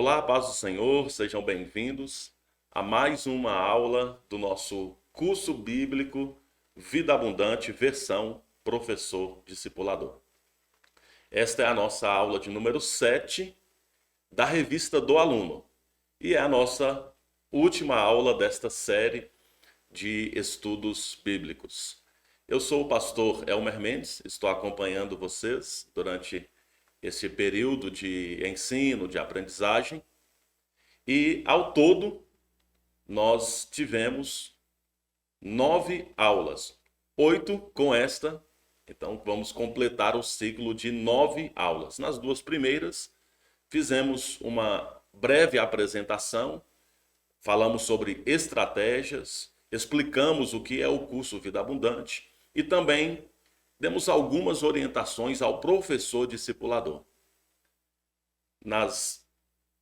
Olá, paz do Senhor, sejam bem-vindos a mais uma aula do nosso curso bíblico Vida Abundante, versão Professor Discipulador. Esta é a nossa aula de número 7 da Revista do Aluno e é a nossa última aula desta série de estudos bíblicos. Eu sou o pastor Elmer Mendes, estou acompanhando vocês durante esse período de ensino, de aprendizagem. E, ao todo, nós tivemos 9 aulas, 8 com esta. Então, vamos completar o ciclo de 9 aulas. Nas duas primeiras, fizemos uma breve apresentação, falamos sobre estratégias, explicamos o que é o curso Vida Abundante e também demos algumas orientações ao professor discipulador. Nas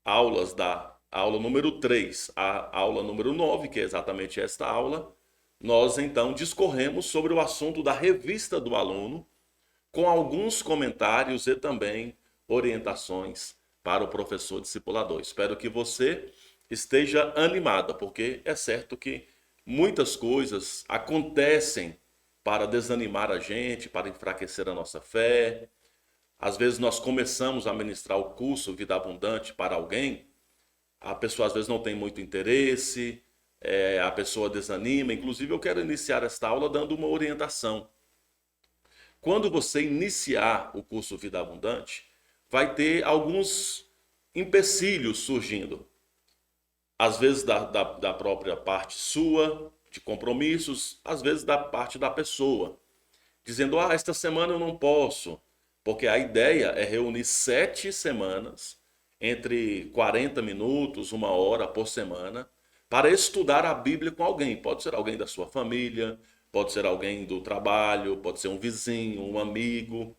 aulas da aula número 3, a aula número 9, que é exatamente esta aula, nós então discorremos sobre o assunto da revista do aluno, com alguns comentários e também orientações para o professor discipulador. Espero que você esteja animada, porque é certo que muitas coisas acontecem para desanimar a gente, para enfraquecer a nossa fé. Às vezes nós começamos a ministrar o curso Vida Abundante para alguém, a pessoa às vezes não tem muito interesse, a pessoa desanima. Inclusive eu quero iniciar esta aula dando uma orientação. Quando você iniciar o curso Vida Abundante, vai ter alguns empecilhos surgindo. Às vezes da própria parte sua, de compromissos, às vezes da parte da pessoa. Dizendo, esta semana eu não posso, porque a ideia é reunir 7 semanas, entre 40 minutos, 1 hora por semana, para estudar a Bíblia com alguém. Pode ser alguém da sua família, pode ser alguém do trabalho, pode ser um vizinho, um amigo.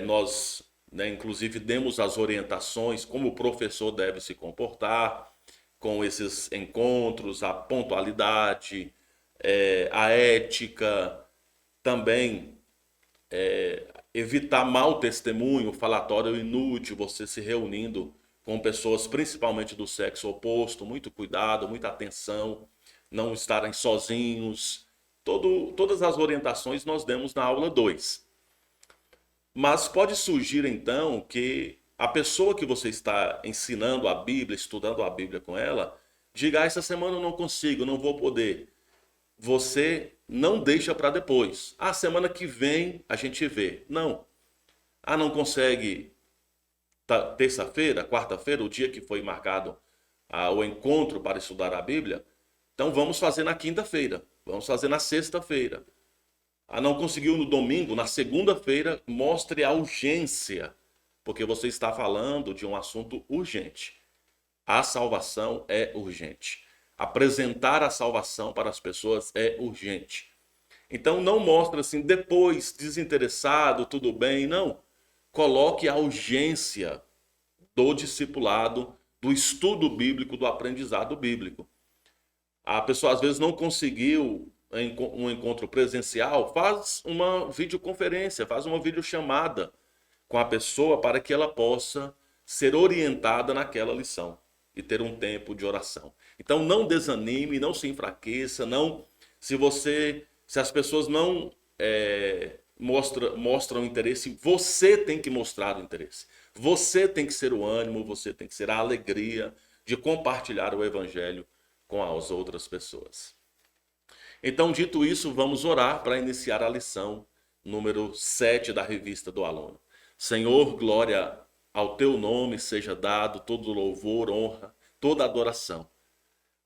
Nós, inclusive, demos as orientações como o professor deve se comportar com esses encontros, a pontualidade, a ética, também evitar mau testemunho, falatório inútil, você se reunindo com pessoas principalmente do sexo oposto, muito cuidado, muita atenção, não estarem sozinhos. Todas as orientações nós demos na aula 2. Mas pode surgir então que a pessoa que você está ensinando a Bíblia, estudando a Bíblia com ela, diga, essa semana eu não consigo, não vou poder. Você não deixa para depois. Semana que vem a gente vê. Não. Não consegue terça-feira, quarta-feira, o dia que foi marcado o encontro para estudar a Bíblia. Então vamos fazer na quinta-feira. Vamos fazer na sexta-feira. Não conseguiu no domingo, na segunda-feira, mostre a urgência. Porque você está falando de um assunto urgente. A salvação é urgente. Apresentar a salvação para as pessoas é urgente. Então não mostra assim, depois, desinteressado, tudo bem, não. Coloque a urgência do discipulado, do estudo bíblico, do aprendizado bíblico. A pessoa às vezes não conseguiu um encontro presencial, faz uma videoconferência, faz uma videochamada com a pessoa para que ela possa ser orientada naquela lição e ter um tempo de oração. Então não desanime, não se enfraqueça, não. Se as pessoas não mostram interesse, você tem que mostrar o interesse. Você tem que ser o ânimo, você tem que ser a alegria de compartilhar o evangelho com as outras pessoas. Então, dito isso, vamos orar para iniciar a lição número 7 da revista do aluno. Senhor, glória ao teu nome seja dado todo louvor, honra, toda adoração.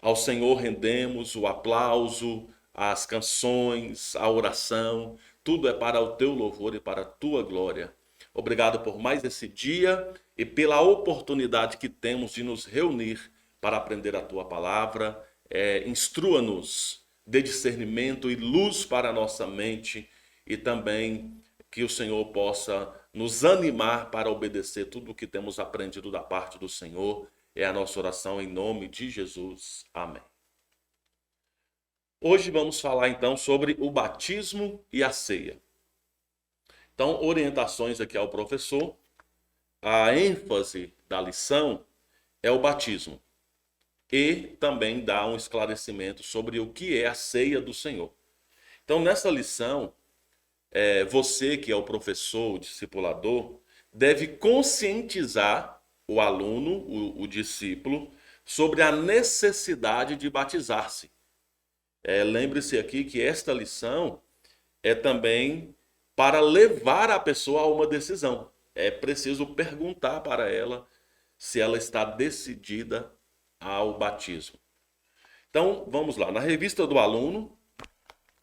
Ao Senhor rendemos o aplauso, as canções, a oração, tudo é para o teu louvor e para a tua glória. Obrigado por mais esse dia e pela oportunidade que temos de nos reunir para aprender a tua palavra. Instrua-nos, dê discernimento e luz para a nossa mente e também que o Senhor possa nos animar para obedecer tudo o que temos aprendido da parte do Senhor. É a nossa oração em nome de Jesus. Amém. Hoje vamos falar então sobre o batismo e a ceia. Então, orientações aqui ao professor. A ênfase da lição é o batismo. E também dá um esclarecimento sobre o que é a ceia do Senhor. Então, nessa lição, você que é o professor, o discipulador, deve conscientizar o aluno, o discípulo, sobre a necessidade de batizar-se. Lembre-se aqui que esta lição é também para levar a pessoa a uma decisão. É preciso perguntar para ela se ela está decidida ao batismo. Então, vamos lá. Na revista do aluno,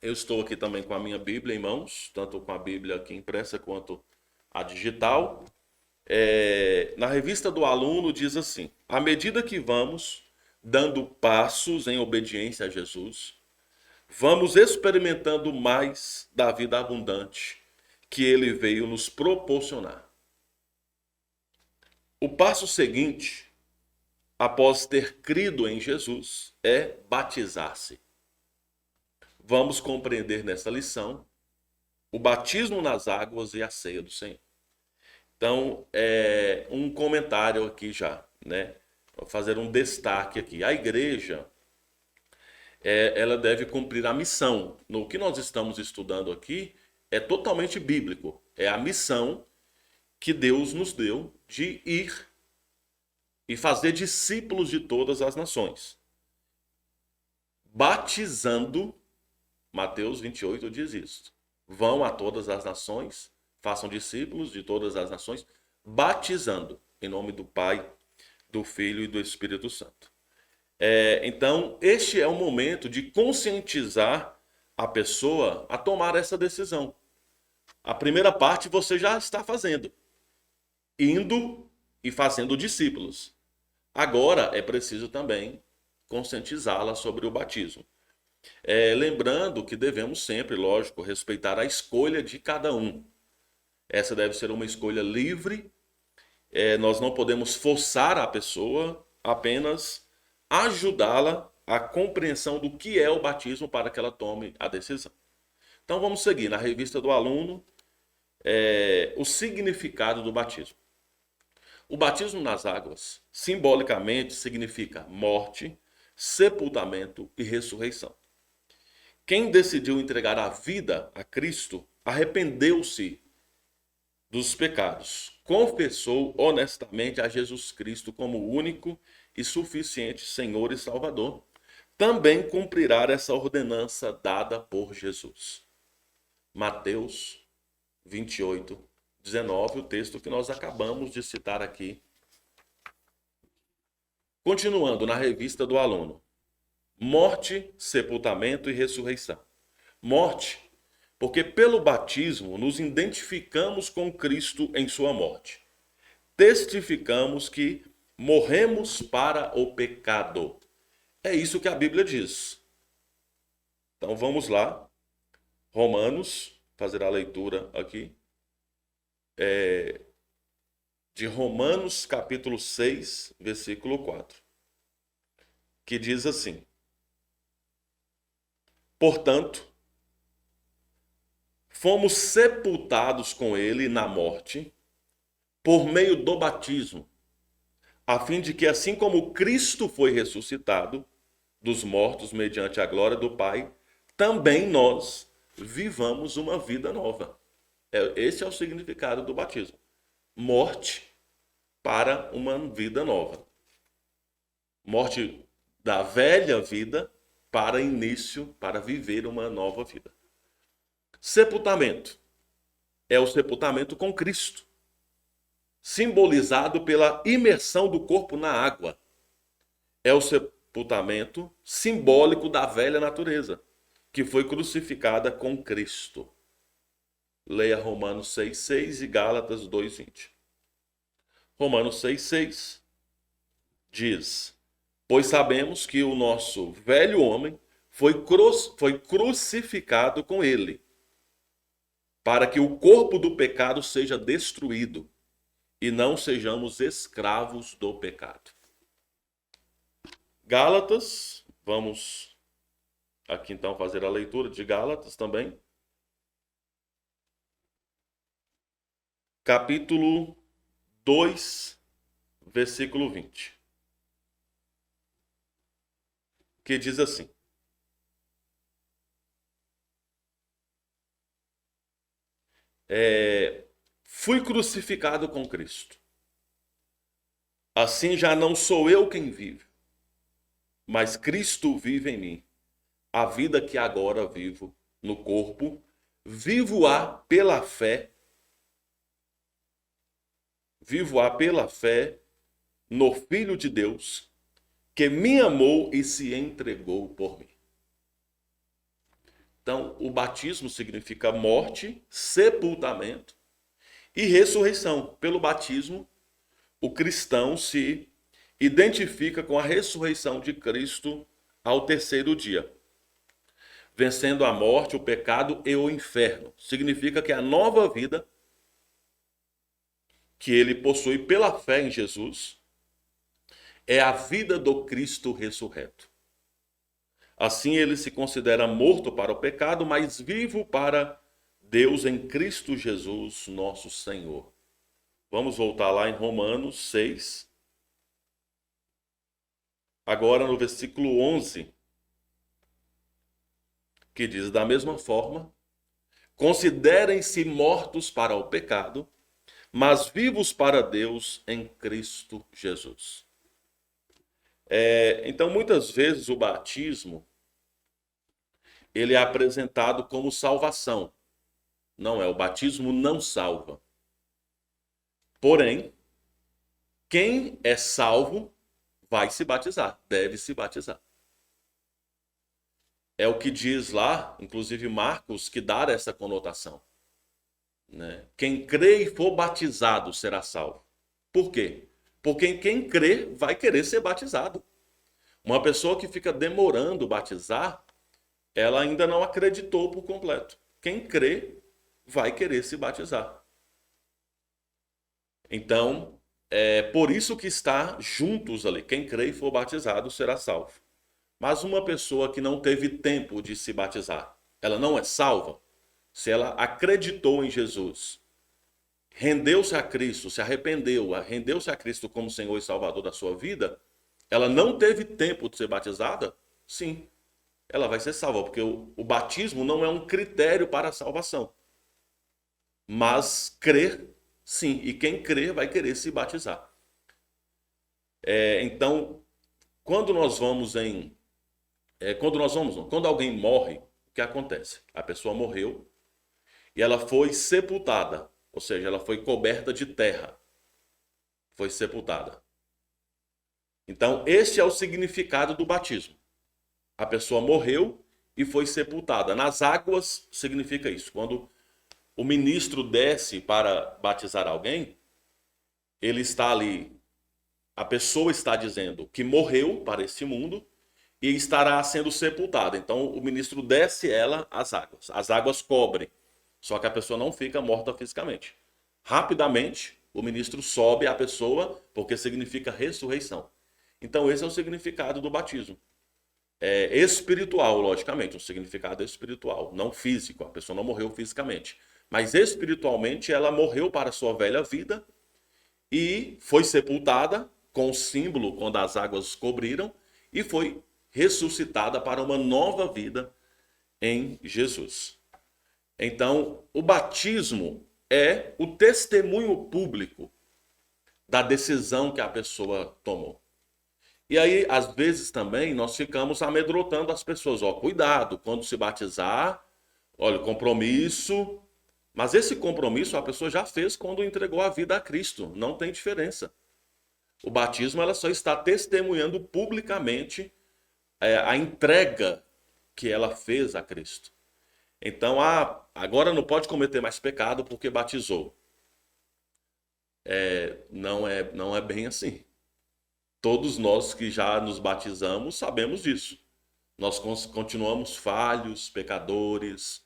eu estou aqui também com a minha Bíblia em mãos, tanto com a Bíblia aqui impressa quanto a digital. Na revista do aluno diz assim: à medida que vamos dando passos em obediência a Jesus, vamos experimentando mais da vida abundante que ele veio nos proporcionar. O passo seguinte, após ter crido em Jesus, é batizar-se. Vamos compreender nessa lição o batismo nas águas e a ceia do Senhor. Então, um comentário aqui já, né? Vou fazer um destaque aqui. A igreja, ela deve cumprir a missão. No que nós estamos estudando aqui é totalmente bíblico. É a missão que Deus nos deu de ir e fazer discípulos de todas as nações. Batizando, Mateus 28 diz isso. Vão a todas as nações, façam discípulos de todas as nações, batizando em nome do Pai, do Filho e do Espírito Santo. Então, este é o momento de conscientizar a pessoa a tomar essa decisão. A primeira parte você já está fazendo, indo e fazendo discípulos. Agora é preciso também conscientizá-la sobre o batismo. Lembrando que devemos sempre, lógico, respeitar a escolha de cada um. Essa deve ser uma escolha livre. Nós não podemos forçar a pessoa, apenas ajudá-la à compreensão do que é o batismo para que ela tome a decisão. Então vamos seguir na revista do aluno, o significado do batismo. O batismo nas águas, simbolicamente, significa morte, sepultamento e ressurreição. Quem decidiu entregar a vida a Cristo arrependeu-se dos pecados, confessou honestamente a Jesus Cristo como o único e suficiente Senhor e Salvador, também cumprirá essa ordenança dada por Jesus. Mateus 28, 19, o texto que nós acabamos de citar aqui. Continuando na revista do aluno. Morte, sepultamento e ressurreição. Morte, porque pelo batismo nos identificamos com Cristo em sua morte. Testificamos que morremos para o pecado. É isso que a Bíblia diz. Então vamos lá. Romanos, fazer a leitura aqui. De Romanos capítulo 6, versículo 4. Que diz assim: portanto, fomos sepultados com ele na morte, por meio do batismo, a fim de que, assim como Cristo foi ressuscitado dos mortos mediante a glória do Pai, também nós vivamos uma vida nova. Esse é o significado do batismo. Morte para uma vida nova. Morte da velha vida para início, para viver uma nova vida. Sepultamento é o sepultamento com Cristo, simbolizado pela imersão do corpo na água. É o sepultamento simbólico da velha natureza, que foi crucificada com Cristo. Leia Romanos 6,6 e Gálatas 2,20. Romanos 6,6 diz: pois sabemos que o nosso velho homem foi crucificado com ele, para que o corpo do pecado seja destruído e não sejamos escravos do pecado. Gálatas, vamos aqui então fazer a leitura de Gálatas também. Capítulo 2, versículo 20. que diz assim: fui crucificado com Cristo. Assim já não sou eu quem vive, mas Cristo vive em mim. A vida que agora vivo no corpo, vivo-a pela fé, vivo-a pela fé no Filho de Deus, que me amou e se entregou por mim. Então, o batismo significa morte, sepultamento e ressurreição. Pelo batismo, o cristão se identifica com a ressurreição de Cristo ao terceiro dia, vencendo a morte, o pecado e o inferno. Significa que a nova vida que ele possui pela fé em Jesus é a vida do Cristo ressurreto. Assim ele se considera morto para o pecado, mas vivo para Deus em Cristo Jesus, nosso Senhor. Vamos voltar lá em Romanos 6. Agora no versículo 11, que diz: da mesma forma, considerem-se mortos para o pecado, mas vivos para Deus em Cristo Jesus. Então, muitas vezes o batismo ele é apresentado como salvação. Não é, o batismo não salva. Porém, quem é salvo vai se batizar, deve se batizar. É o que diz lá, inclusive Marcos, que dá essa conotação. Né? Quem crê e for batizado será salvo. Por quê? Porque quem crê vai querer ser batizado. Uma pessoa que fica demorando batizar, ela ainda não acreditou por completo. Quem crê vai querer se batizar. Então, é por isso que está juntos ali. Quem crê e for batizado será salvo. Mas uma pessoa que não teve tempo de se batizar, ela não é salva? Se ela acreditou em Jesus, rendeu-se a Cristo, se arrependeu, rendeu-se a Cristo como Senhor e Salvador da sua vida, ela não teve tempo de ser batizada? Sim, ela vai ser salva, porque o batismo não é um critério para a salvação. Mas crer, sim, e quem crer vai querer se batizar. Então, quando nós vamos em. Quando alguém morre, o que acontece? A pessoa morreu e ela foi sepultada, ou seja, ela foi coberta de terra, foi sepultada. Então, este é o significado do batismo. A pessoa morreu e foi sepultada. Nas águas significa isso. Quando o ministro desce para batizar alguém, ele está ali, a pessoa está dizendo que morreu para este mundo e estará sendo sepultada. Então o ministro desce ela as águas cobrem, só que a pessoa não fica morta fisicamente. Rapidamente o ministro sobe a pessoa, porque significa ressurreição. Então esse é o significado do batismo. É espiritual, logicamente, um significado espiritual, não físico. A pessoa não morreu fisicamente, mas espiritualmente ela morreu para a sua velha vida e foi sepultada com o símbolo quando as águas cobriram e foi ressuscitada para uma nova vida em Jesus. Então, o batismo é o testemunho público da decisão que a pessoa tomou. E aí, às vezes também, nós ficamos amedrontando as pessoas. Ó, cuidado, quando se batizar, olha, compromisso. Mas esse compromisso a pessoa já fez quando entregou a vida a Cristo. Não tem diferença. O batismo ela só está testemunhando publicamente a entrega que ela fez a Cristo. Então, agora não pode cometer mais pecado porque batizou. Não é bem assim. Todos nós que já nos batizamos sabemos disso. Nós continuamos falhos, pecadores,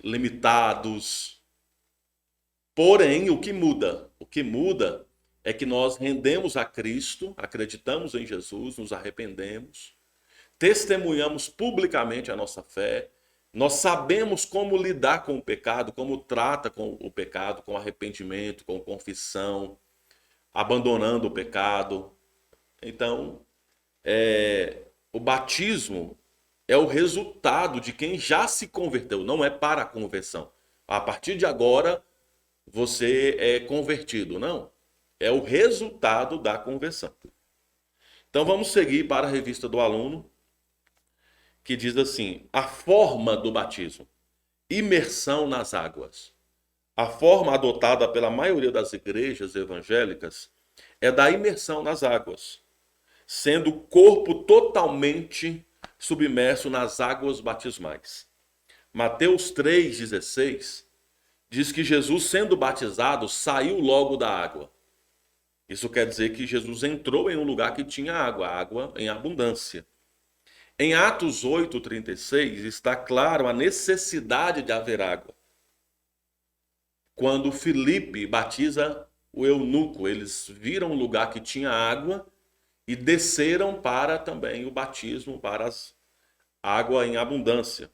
limitados. Porém, o que muda? O que muda é que nós rendemos a Cristo, acreditamos em Jesus, nos arrependemos, testemunhamos publicamente a nossa fé, nós sabemos como lidar com o pecado, como trata com o pecado, com arrependimento, com confissão, abandonando o pecado. Então, O batismo é o resultado de quem já se converteu, não é para a conversão. A partir de agora, você é convertido. Não. É o resultado da conversão. Então vamos seguir para a revista do aluno, que diz assim: a forma do batismo, imersão nas águas. A forma adotada pela maioria das igrejas evangélicas é da imersão nas águas, sendo o corpo totalmente submerso nas águas batismais. Mateus 3,16 diz que Jesus, sendo batizado, saiu logo da água. Isso quer dizer que Jesus entrou em um lugar que tinha água, água em abundância. Em Atos 8,36 está claro a necessidade de haver água. Quando Filipe batiza o eunuco, eles viram um lugar que tinha água e desceram para também o batismo, para as água em abundância.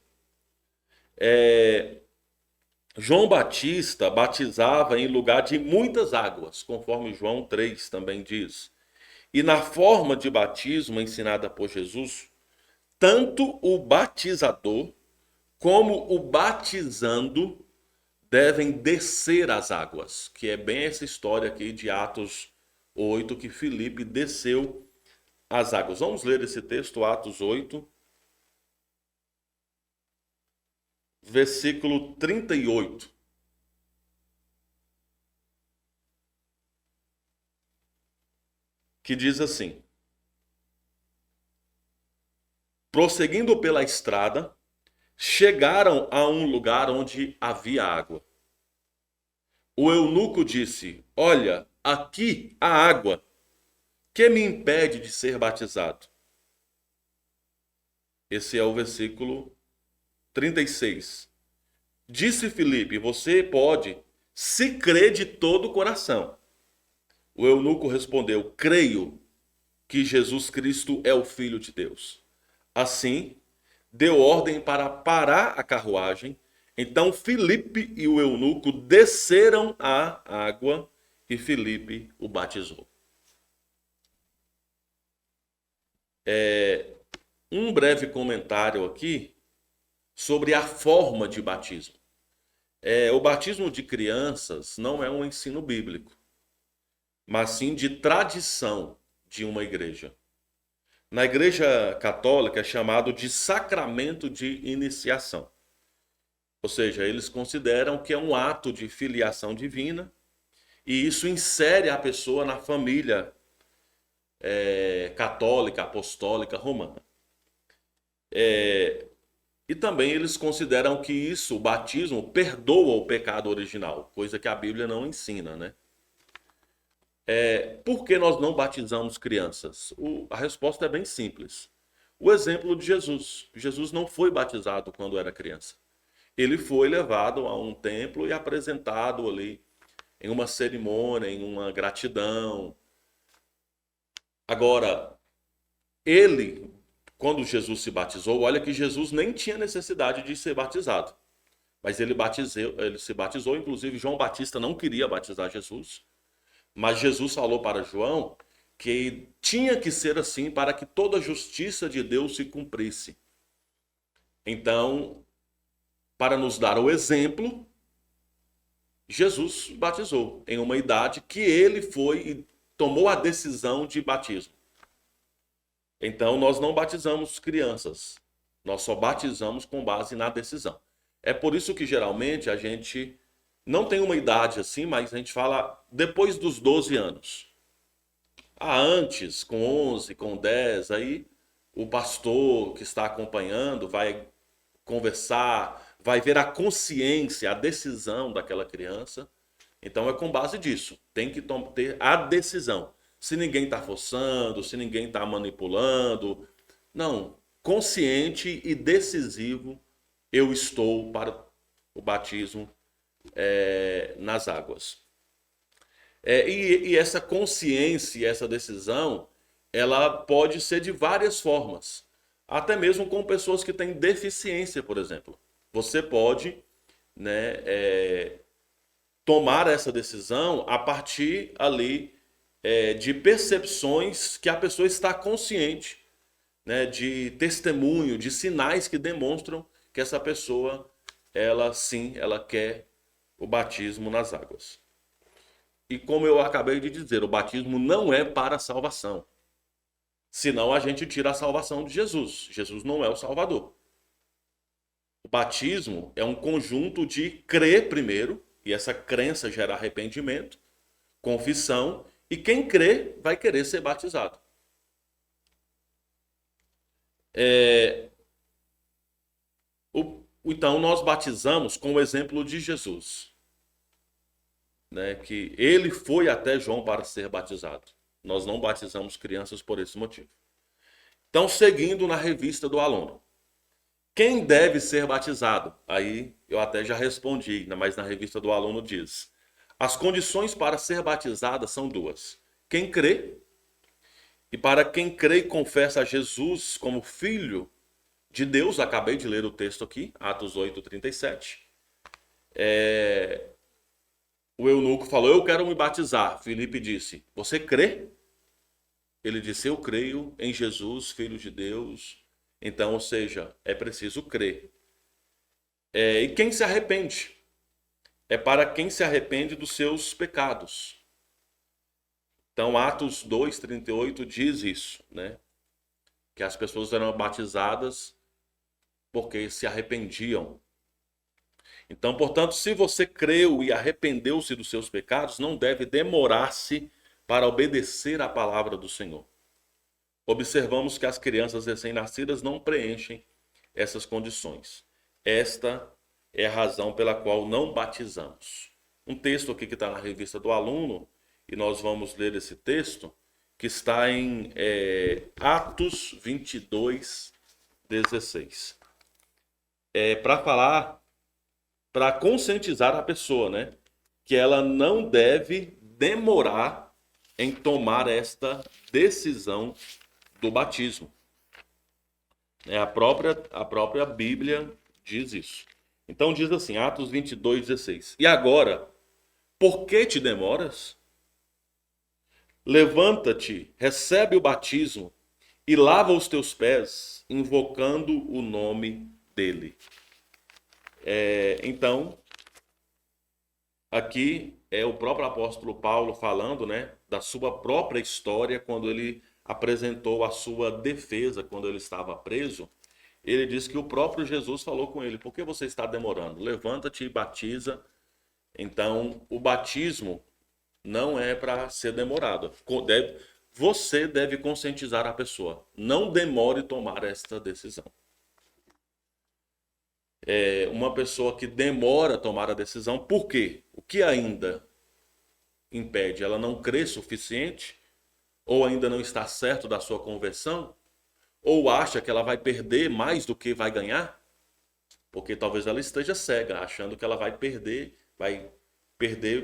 João Batista batizava em lugar de muitas águas, conforme João 3 também diz. E na forma de batismo ensinada por Jesus, tanto o batizador como o batizando devem descer as águas, que é bem essa história aqui de Atos 8, que Filipe desceu as águas. Vamos ler esse texto, Atos 8, versículo 38. Que diz assim: prosseguindo pela estrada, chegaram a um lugar onde havia água. O eunuco disse: olha, aqui há água. Que me impede de ser batizado? Esse é o versículo 36. Disse Filipe: você pode, se crê de todo o coração. O eunuco respondeu: creio que Jesus Cristo é o Filho de Deus. Assim, deu ordem para parar a carruagem. Então Filipe e o eunuco desceram à água e Filipe o batizou. Um breve comentário aqui sobre a forma de batismo. O batismo de crianças não é um ensino bíblico, mas sim de tradição de uma igreja. Na igreja católica é chamado de sacramento de iniciação. Ou seja, eles consideram que é um ato de filiação divina e isso insere a pessoa na família católica, apostólica, romana. E também eles consideram que isso, o batismo, perdoa o pecado original, coisa que a Bíblia não ensina, né? Por que nós não batizamos crianças? A resposta é bem simples. O exemplo de Jesus. Jesus não foi batizado quando era criança. Ele foi levado a um templo e apresentado ali em uma cerimônia, em uma gratidão. Agora, ele, quando Jesus se batizou, olha que Jesus nem tinha necessidade de ser batizado. Mas ele se batizou, inclusive João Batista não queria batizar Jesus. Mas Jesus falou para João que tinha que ser assim para que toda a justiça de Deus se cumprisse. Então, para nos dar o exemplo, Jesus batizou em uma idade que ele foi e tomou a decisão de batismo. Então, nós não batizamos crianças, nós só batizamos com base na decisão. É por isso que geralmente a gente não tem uma idade assim, mas a gente fala depois dos 12 anos. Antes, com 11, com 10, aí o pastor que está acompanhando vai conversar, vai ver a consciência, a decisão daquela criança. Então é com base disso. Tem que ter a decisão. Se ninguém está forçando, se ninguém está manipulando. Não. Consciente e decisivo eu estou para o batismo nas águas. E essa consciência, essa decisão, ela pode ser de várias formas. Até mesmo com pessoas que têm deficiência, por exemplo. Você pode, né, tomar essa decisão a partir ali de percepções que a pessoa está consciente né, de testemunho, de sinais que demonstram que essa pessoa, ela sim, ela quer o batismo nas águas. E como eu acabei de dizer, o batismo não é para a salvação. Senão a gente tira a salvação de Jesus. Jesus não é o Salvador. O batismo é um conjunto de crer primeiro, e essa crença gera arrependimento, confissão, e quem crê vai querer ser batizado. Então nós batizamos com o exemplo de Jesus, né, que ele foi até João para ser batizado. Nós não batizamos crianças por esse motivo. Então, seguindo na revista do aluno, quem deve ser batizado? Aí eu até já respondi, mas na revista do aluno diz: as condições para ser batizada são duas. Quem crê, e para quem crê e confessa a Jesus como filho de Deus, acabei de ler o texto aqui, Atos 8:37. O eunuco falou: eu quero me batizar. Filipe disse: você crê? Ele disse: eu creio em Jesus, filho de Deus. Então, ou seja, é preciso crer. E quem se arrepende? É para quem se arrepende dos seus pecados. Então, Atos 2:38 diz isso, né? Que as pessoas eram batizadas porque se arrependiam. Então, portanto, se você creu e arrependeu-se dos seus pecados, não deve demorar-se para obedecer à palavra do Senhor. Observamos que as crianças recém-nascidas não preenchem essas condições. Esta é a razão pela qual não batizamos. Um texto aqui que está na revista do aluno, e nós vamos ler esse texto, que está em Atos 22:16. Para falar, para conscientizar a pessoa, né? Que ela não deve demorar em tomar esta decisão do batismo. A própria Bíblia diz isso. Então diz assim, Atos 22:16. E agora, por que te demoras? Levanta-te, recebe o batismo e lava os teus pés, invocando o nome dele. Então, aqui é o próprio apóstolo Paulo falando, né, da sua própria história quando ele apresentou a sua defesa quando ele estava preso. Ele diz que o próprio Jesus falou com ele: por que você está demorando? Levanta-te e batiza. Então, o batismo não é para ser demorado. Você deve conscientizar a pessoa. Não demore tomar esta decisão. Uma pessoa que demora a tomar a decisão, por quê? O que ainda impede? Ela não crê suficiente? Ou ainda não está certo da sua conversão? Ou acha que ela vai perder mais do que vai ganhar? Porque talvez ela esteja cega, achando que ela vai perder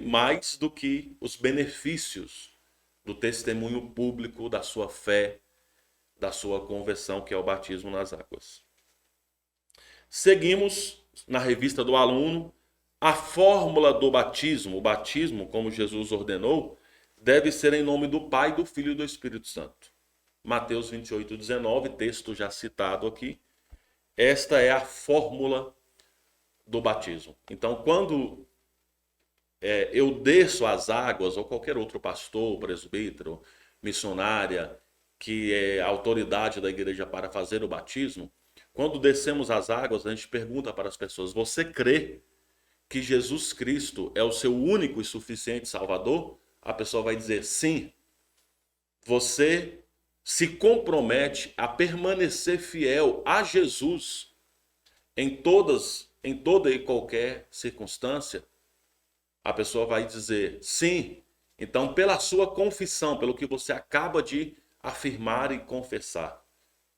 mais do que os benefícios do testemunho público da sua fé, da sua conversão, que é o batismo nas águas. Seguimos na revista do aluno a fórmula do batismo. O batismo, como Jesus ordenou, deve ser em nome do Pai, do Filho e do Espírito Santo. Mateus 28:19, texto já citado aqui. Esta é a fórmula do batismo. Então, quando eu desço as águas, ou qualquer outro pastor, presbítero, missionária, que é a autoridade da igreja para fazer o batismo, quando descemos as águas, a gente pergunta para as pessoas: você crê que Jesus Cristo é o seu único e suficiente Salvador? A pessoa vai dizer sim. Você se compromete a permanecer fiel a Jesus em toda e qualquer circunstância? A pessoa vai dizer sim. Então, pela sua confissão, pelo que você acaba de afirmar e confessar,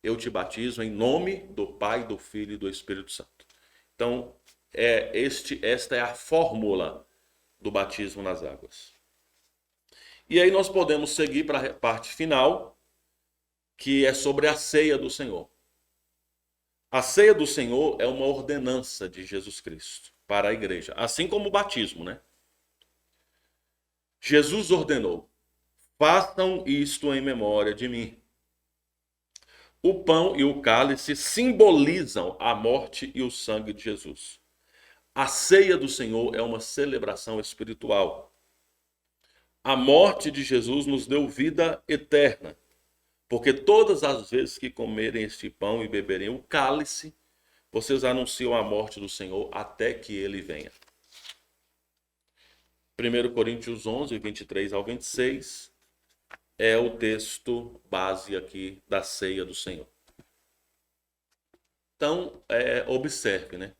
eu te batizo em nome do Pai, do Filho e do Espírito Santo. Então, esta é a fórmula do batismo nas águas. E aí nós podemos seguir para a parte final, que é sobre a ceia do Senhor. A ceia do Senhor é uma ordenança de Jesus Cristo para a igreja, assim como o batismo, né? Jesus ordenou: façam isto em memória de mim. O pão e o cálice simbolizam a morte e o sangue de Jesus. A ceia do Senhor é uma celebração espiritual. A morte de Jesus nos deu vida eterna, porque todas as vezes que comerem este pão e beberem o cálice, vocês anunciam a morte do Senhor até que ele venha. 1 Coríntios 11, 23 ao 26 é o texto base aqui da ceia do Senhor. Então, observe, né?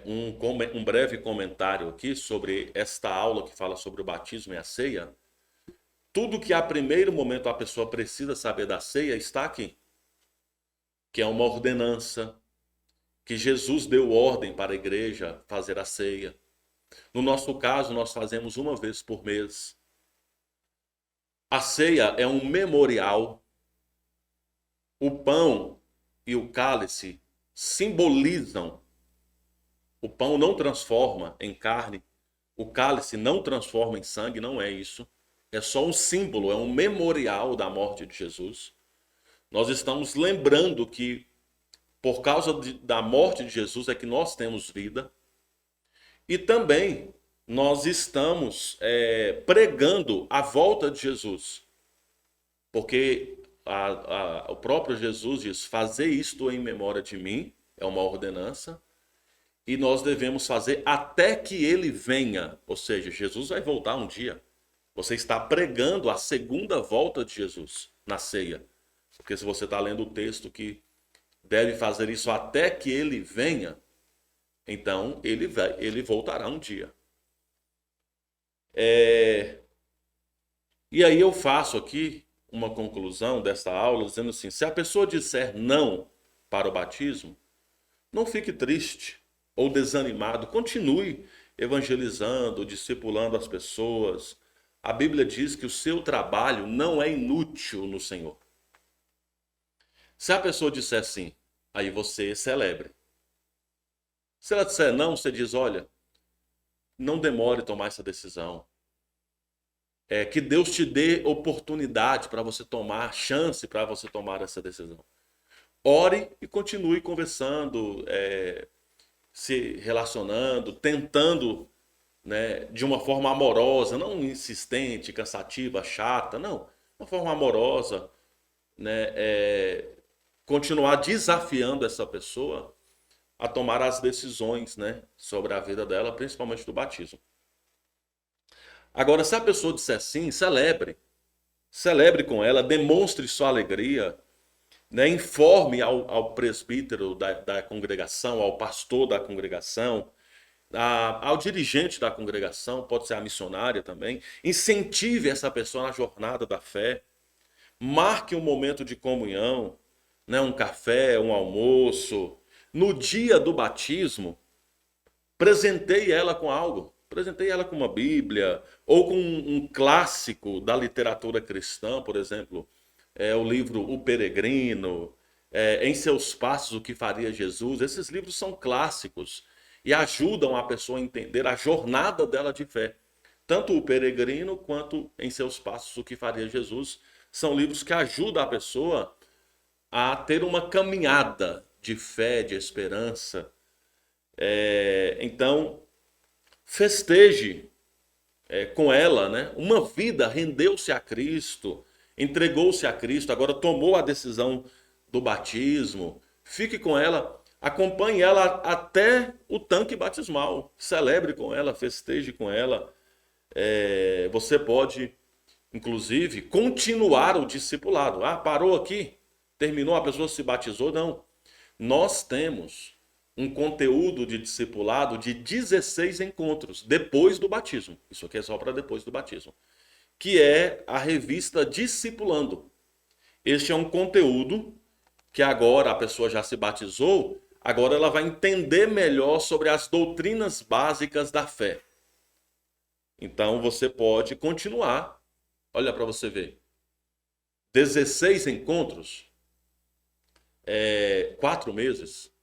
Um breve comentário aqui sobre esta aula que fala sobre o batismo e a ceia. Tudo que a primeiro momento a pessoa precisa saber da ceia está aqui. Que é uma ordenança, que Jesus deu ordem para a igreja fazer a ceia. No nosso caso, nós fazemos uma vez por mês. A ceia é um memorial. O pão e o cálice simbolizam. O pão não transforma em carne, o cálice não transforma em sangue, não é isso. É só um símbolo, é um memorial da morte de Jesus. Nós estamos lembrando que por causa da morte de Jesus é que nós temos vida. E também nós estamos pregando a volta de Jesus. Porque o próprio Jesus diz, fazer isto em memória de mim, é uma ordenança. E nós devemos fazer até que ele venha. Ou seja, Jesus vai voltar um dia. Você está pregando a segunda volta de Jesus na ceia. Porque se você está lendo o texto que deve fazer isso até que ele venha, então ele voltará um dia. E aí eu faço aqui uma conclusão dessa aula dizendo assim, se a pessoa disser não para o batismo, não fique triste ou desanimado, continue evangelizando, discipulando as pessoas. A Bíblia diz que o seu trabalho não é inútil no Senhor. Se a pessoa disser sim, aí você celebre. Se ela disser não, você diz, olha, não demore a tomar essa decisão. Que Deus te dê oportunidade para você tomar, chance para você tomar essa decisão. Ore e continue conversando, se relacionando, tentando, né, de uma forma amorosa, não insistente, cansativa, chata, não. Uma forma amorosa, né, continuar desafiando essa pessoa a tomar as decisões, né, sobre a vida dela, principalmente do batismo. Agora, se a pessoa disser sim, celebre. Celebre com ela, demonstre sua alegria, né, informe ao presbítero da congregação, ao pastor da congregação, ao dirigente da congregação, pode ser a missionária também. Incentive essa pessoa na jornada da fé. Marque um momento de comunhão, né, um café, um almoço. No dia do batismo, presenteie ela com algo. Presenteie ela com uma Bíblia ou com um clássico da literatura cristã, por exemplo, o livro O Peregrino, Em Seus Passos, O que Faria Jesus. Esses livros são clássicos e ajudam a pessoa a entender a jornada dela de fé. Tanto O Peregrino quanto Em Seus Passos, O que Faria Jesus são livros que ajudam a pessoa a ter uma caminhada de fé, de esperança. Então, festeje com ela, né? Uma vida, rendeu-se a Cristo, entregou-se a Cristo, agora tomou a decisão do batismo. Fique com ela, acompanhe ela até o tanque batismal, celebre com ela, festeje com ela. Você pode, inclusive, continuar o discipulado. Ah, parou aqui, terminou, a pessoa se batizou? Não. Nós temos um conteúdo de discipulado de 16 encontros depois do batismo. Isso aqui é só para depois do batismo. Que é a revista Discipulando. Este é um conteúdo que agora a pessoa já se batizou, agora ela vai entender melhor sobre as doutrinas básicas da fé. Então você pode continuar. Olha para você ver. 16 encontros, 4 meses.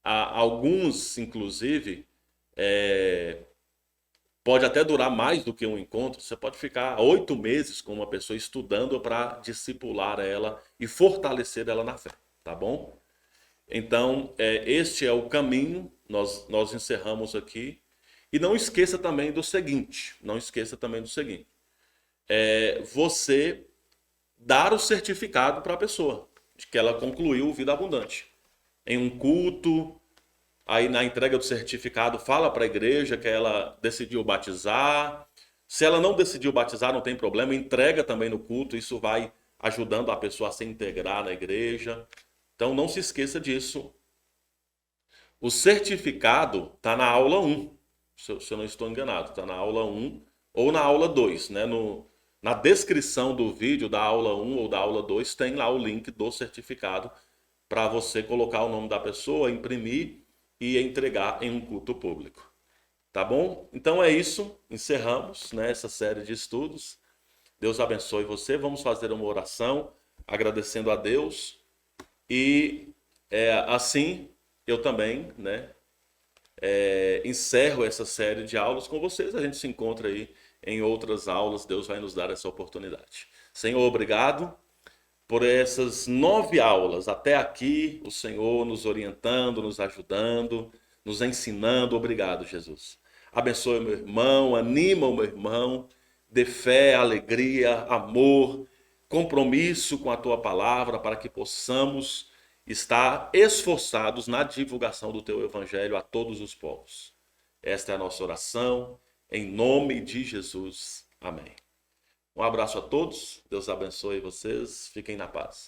Alguns, inclusive, Pode até durar mais do que um encontro. Você pode ficar 8 meses com uma pessoa estudando para discipular ela e fortalecer ela na fé, tá bom? Então, este é o caminho. Nós encerramos aqui. E não esqueça também do seguinte. Não esqueça também do seguinte. Você dar o certificado para a pessoa de que ela concluiu Vida Abundante. Em um culto, aí na entrega do certificado, fala para a igreja que ela decidiu batizar. Se ela não decidiu batizar, não tem problema, entrega também no culto, isso vai ajudando a pessoa a se integrar na igreja. Então não se esqueça disso. O certificado está na aula 1, se eu não estou enganado, está na aula 1 ou na aula 2, né? Na descrição do vídeo da aula 1 ou da aula 2 tem lá o link do certificado para você colocar o nome da pessoa, imprimir e entregar em um culto público. Tá bom? Então é isso, encerramos, né, essa série de estudos. Deus abençoe você. Vamos fazer uma oração agradecendo a Deus e assim eu também, né, encerro essa série de aulas com vocês. A gente se encontra aí em outras aulas. Deus vai nos dar essa oportunidade. Senhor, obrigado por essas 9 aulas. Até aqui, o Senhor nos orientando, nos ajudando, nos ensinando. Obrigado, Jesus. Abençoe meu irmão, anima o meu irmão, dê fé, alegria, amor, compromisso com a tua palavra para que possamos estar esforçados na divulgação do teu evangelho a todos os povos. Esta é a nossa oração, em nome de Jesus. Amém. Um abraço a todos, Deus abençoe vocês, fiquem na paz.